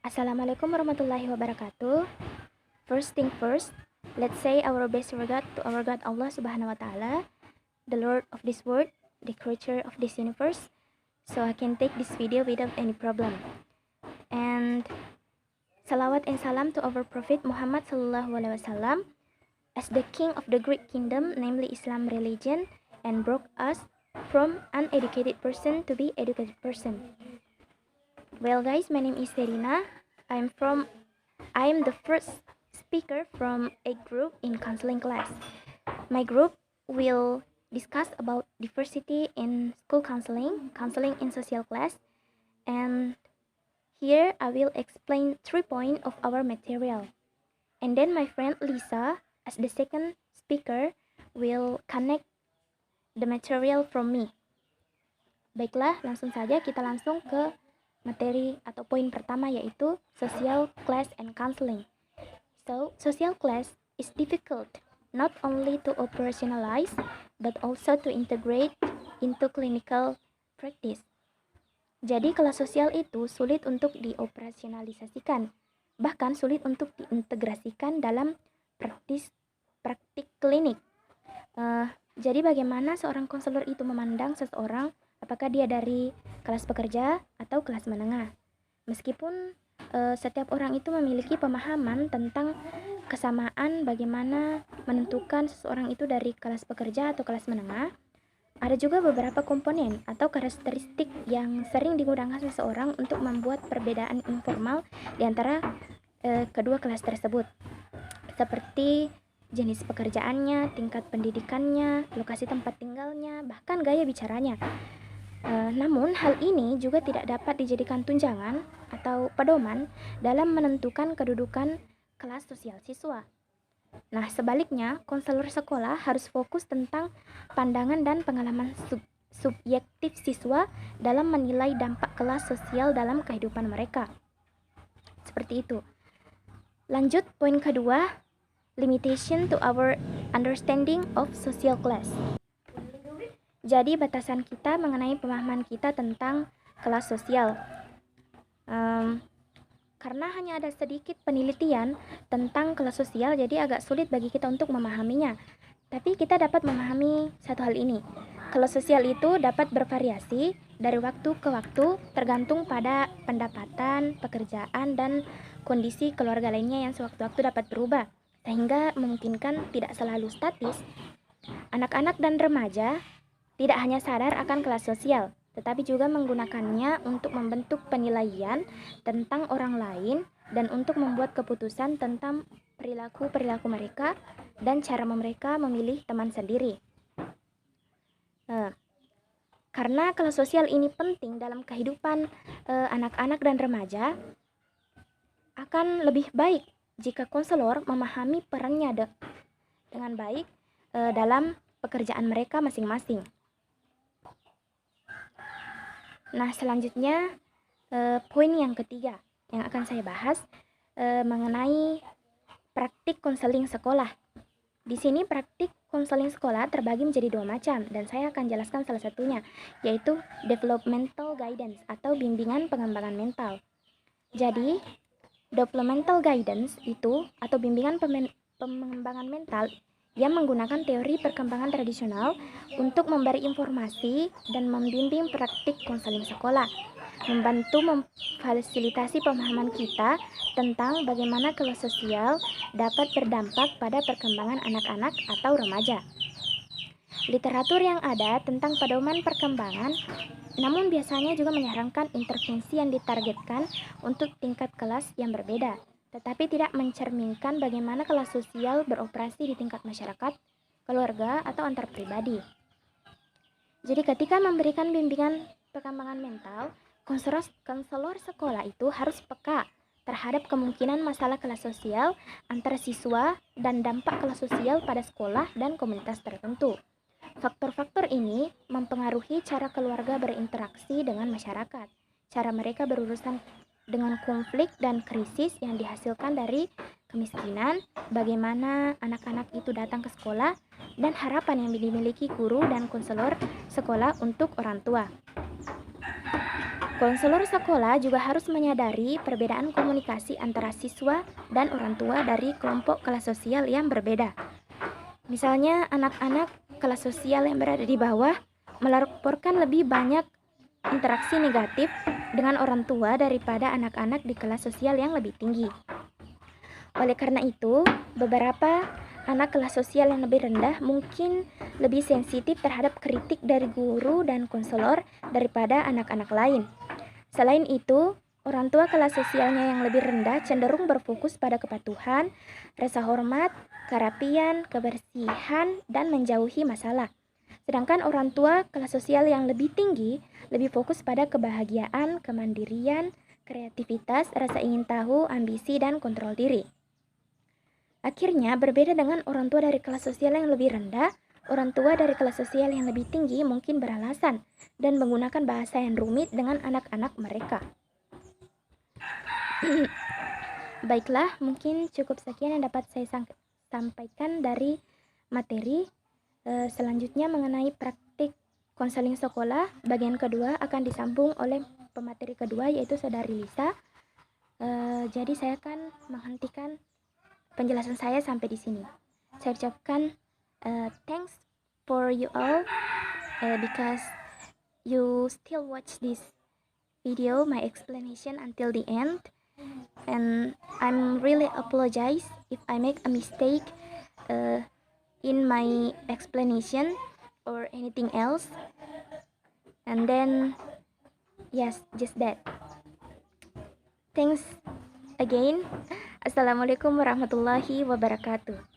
Assalamualaikum warahmatullahi wabarakatuh. First thing first, let's say our best regard to our God Allah Subhanahu wa Ta'ala, the Lord of this world, the creator of this universe, so I can take this video without any problem. And salawat and salam to our Prophet Muhammad Sallallahu Alaihi Wasallam as the king of the great kingdom, namely Islam religion, and brought us from uneducated person to be educated person. Well guys, my name is Serina. I am the first speaker from a group in counseling class. My group will discuss about diversity in school counseling in social class, and here I will explain 3 points of our material. And then my friend Lisa, as the second speaker, will connect the material from me. Baiklah, langsung saja kita langsung ke materi atau poin pertama, yaitu social class and counseling. So, social class is difficult not only to operationalize but also to integrate into clinical practice. Jadi kelas sosial itu sulit untuk dioperasionalisasikan, bahkan sulit untuk diintegrasikan dalam praktik klinik. Jadi bagaimana seorang konselor itu memandang seseorang, apakah dia dari kelas pekerja atau kelas menengah. Meskipun setiap orang itu memiliki pemahaman tentang kesamaan bagaimana menentukan seseorang itu dari kelas pekerja atau kelas menengah, ada juga beberapa komponen atau karakteristik yang sering digunakan seseorang untuk membuat perbedaan informal di antara kedua kelas tersebut, seperti jenis pekerjaannya, tingkat pendidikannya, lokasi tempat tinggalnya, bahkan gaya bicaranya. Namun hal ini juga tidak dapat dijadikan tunjangan atau pedoman dalam menentukan kedudukan kelas sosial siswa. Nah, sebaliknya, konselor sekolah harus fokus tentang pandangan dan pengalaman subjektif siswa dalam menilai dampak kelas sosial dalam kehidupan mereka. Seperti itu. Lanjut poin kedua, limitation to our understanding of social class. Jadi batasan kita mengenai pemahaman kita tentang kelas sosial. Karena hanya ada sedikit penelitian tentang kelas sosial, jadi agak sulit bagi kita untuk memahaminya. Tapi kita dapat memahami satu hal ini. Kelas sosial itu dapat bervariasi dari waktu ke waktu tergantung pada pendapatan, pekerjaan, dan kondisi keluarga lainnya yang sewaktu-waktu dapat berubah, sehingga memungkinkan tidak selalu statis. Anak-anak dan remaja tidak hanya sadar akan kelas sosial, tetapi juga menggunakannya untuk membentuk penilaian tentang orang lain dan untuk membuat keputusan tentang perilaku-perilaku mereka dan cara mereka memilih teman sendiri. Karena kelas sosial ini penting dalam kehidupan anak-anak dan remaja, akan lebih baik jika konselor memahami perannya dengan baik dalam pekerjaan mereka masing-masing. Nah, selanjutnya poin yang ketiga yang akan saya bahas mengenai praktik konseling sekolah. Di sini praktik konseling sekolah terbagi menjadi 2 macam, dan saya akan jelaskan salah satunya, yaitu developmental guidance atau bimbingan pengembangan mental. Jadi, developmental guidance itu atau bimbingan pengembangan mental yang menggunakan teori perkembangan tradisional untuk memberi informasi dan membimbing praktik konseling sekolah, membantu memfasilitasi pemahaman kita tentang bagaimana kelas sosial dapat berdampak pada perkembangan anak-anak atau remaja. Literatur yang ada tentang pedoman perkembangan, namun biasanya juga menyarankan intervensi yang ditargetkan untuk tingkat kelas yang berbeda, tetapi tidak mencerminkan bagaimana kelas sosial beroperasi di tingkat masyarakat, keluarga, atau antar pribadi. Jadi ketika memberikan bimbingan perkembangan mental, konselor sekolah itu harus peka terhadap kemungkinan masalah kelas sosial antara siswa dan dampak kelas sosial pada sekolah dan komunitas tertentu. Faktor-faktor ini mempengaruhi cara keluarga berinteraksi dengan masyarakat, cara mereka berurusan dengan konflik dan krisis yang dihasilkan dari kemiskinan, bagaimana anak-anak itu datang ke sekolah, dan harapan yang dimiliki guru dan konselor sekolah untuk orang tua. Konselor sekolah juga harus menyadari perbedaan komunikasi antara siswa dan orang tua dari kelompok kelas sosial yang berbeda. Misalnya, anak-anak kelas sosial yang berada di bawah melaporkan lebih banyak interaksi negatif dengan orang tua daripada anak-anak di kelas sosial yang lebih tinggi. Oleh karena itu, beberapa anak kelas sosial yang lebih rendah mungkin lebih sensitif terhadap kritik dari guru dan konselor daripada anak-anak lain. Selain itu, orang tua kelas sosialnya yang lebih rendah cenderung berfokus pada kepatuhan, rasa hormat, kerapian, kebersihan, dan menjauhi masalah. Sedangkan orang tua kelas sosial yang lebih tinggi lebih fokus pada kebahagiaan, kemandirian, kreativitas, rasa ingin tahu, ambisi, dan kontrol diri. Akhirnya, berbeda dengan orang tua dari kelas sosial yang lebih rendah, orang tua dari kelas sosial yang lebih tinggi mungkin beralasan dan menggunakan bahasa yang rumit dengan anak-anak mereka. Baiklah, mungkin cukup sekian yang dapat saya sampaikan dari materi. Selanjutnya mengenai praktik konseling sekolah, bagian kedua akan disambung oleh pemateri kedua yaitu Saudari Lisa. Jadi saya akan menghentikan penjelasan saya sampai di sini. Saya ucapkan thanks for you all because you still watch this video, my explanation until the end, and I'm really apologize if I make a mistake in my explanation or anything else. And then yes, just that. Thanks again. Assalamualaikum warahmatullahi wabarakatuh.